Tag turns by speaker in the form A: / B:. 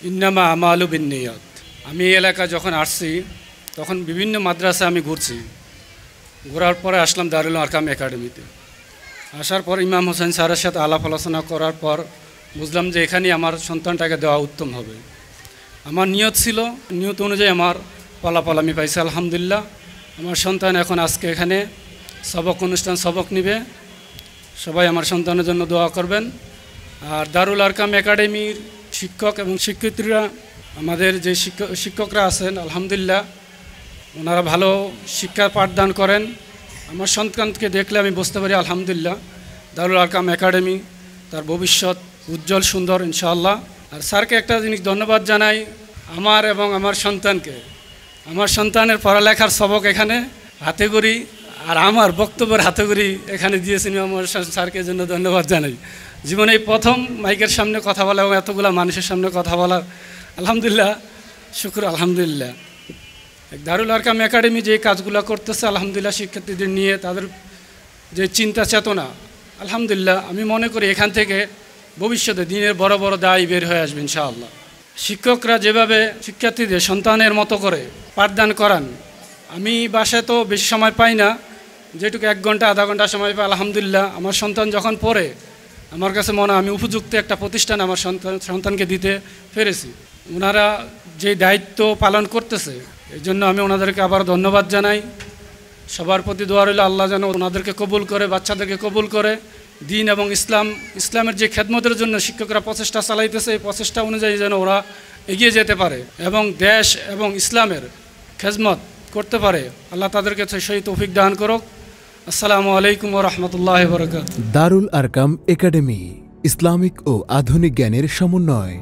A: ইন্নামা আমালু বিন্নিয়াত। আমি এই এলাকা যখন আসছি তখন বিভিন্ন মাদ্রাসা আমি ঘুরছি, ঘোরার পরে আসলাম দারুল আরকাম একাডেমিতে। আসার পর ইমাম হোসেন স্যারের সাথে আলাপ আলোচনা করার পর বুঝলাম যে এখানেই আমার সন্তানটাকে দেওয়া উত্তম হবে। আমার নিয়ত ছিল, নিয়ত অনুযায়ী আমার ফলাফল আমি পাইছি আলহামদুলিল্লাহ। আমার সন্তান এখন আজকে এখানে সবক নিবে। সবাই আমার সন্তানের জন্য দোয়া করবেন। আর দারুল আরকাম একাডেমির শিক্ষক এবং শিক্ষয়িত্রীরা, আমাদের যে শিক্ষকরা আছেন আলহামদুলিল্লাহ, ওনারা ভালো শিক্ষা পাঠদান করেন। আমার সন্তানকে দেখলে আমি বুঝতে পারি আলহামদুলিল্লাহ দারুল আরকাম একাডেমি তার ভবিষ্যৎ উজ্জ্বল সুন্দর ইনশাআল্লাহ। আর স্যারকে একটা জিনিস ধন্যবাদ জানাই, আমার এবং আমার সন্তানকে, আমার সন্তানের পড়ালেখার সবক এখানে হাতে করি আর আমার বক্তব্যের হাতে করি এখানে দিয়েছেন। আমার স্যারকে জন্য ধন্যবাদ জানাই। জীবনে এই প্রথম মাইকের সামনে কথা বলা এবং এতগুলো মানুষের সামনে কথা বলা, আলহামদুলিল্লাহ, শুকর আলহামদুলিল্লাহ। দারুল আরকাম একাডেমি যে কাজগুলো করতেছে আলহামদুলিল্লাহ, শিক্ষার্থীদের নিয়ে তাদের যে চিন্তা চেতনা, আলহামদুলিল্লাহ, আমি মনে করি এখান থেকে ভবিষ্যতে দিনের বড় বড় দায় বের হয়ে আসবে ইনশাআল্লাহ। শিক্ষকরা যেভাবে শিক্ষার্থীদের সন্তানের মতো করে পাঠদান করান, আমি বাসায় তো বেশি সময় পাই না, যেটুকু 1 ঘন্টা আধা ঘন্টা সময় পাই আলহামদুলিল্লাহ। আমার সন্তান যখন পড়ে আমার কাছে মনে হয় আমি উপযুক্ত একটা প্রতিষ্ঠান আমার সন্তানকে দিতে পেরেছি। ওনারা যে দায়িত্ব পালন করতেছে এই জন্য আমি ওনাদেরকে আবার ধন্যবাদ জানাই। সবার প্রতি দোয়া রইল আল্লাহ যেন ওনাদেরকে কবুল করে, বাচ্চাদেরকে কবুল করে। দিন এবং ইসলামের যে খেদমতের জন্য শিক্ষকরা প্রচেষ্টা চালাইতেছে, এই প্রচেষ্টা অনুযায়ী যেন ওরা এগিয়ে যেতে পারে এবং দেশ এবং ইসলামের খেদমত করতে পারে। আল্লাহ তাদেরকে সেই তৌফিক দান করুক। আসসালামু আলাইকুম ওয়া রাহমাতুল্লাহি ওয়া বারাকাতুহু।
B: দারুল আরকাম একাডেমি, ইসলামিক ও আধুনিক জ্ঞানের সমন্বয়।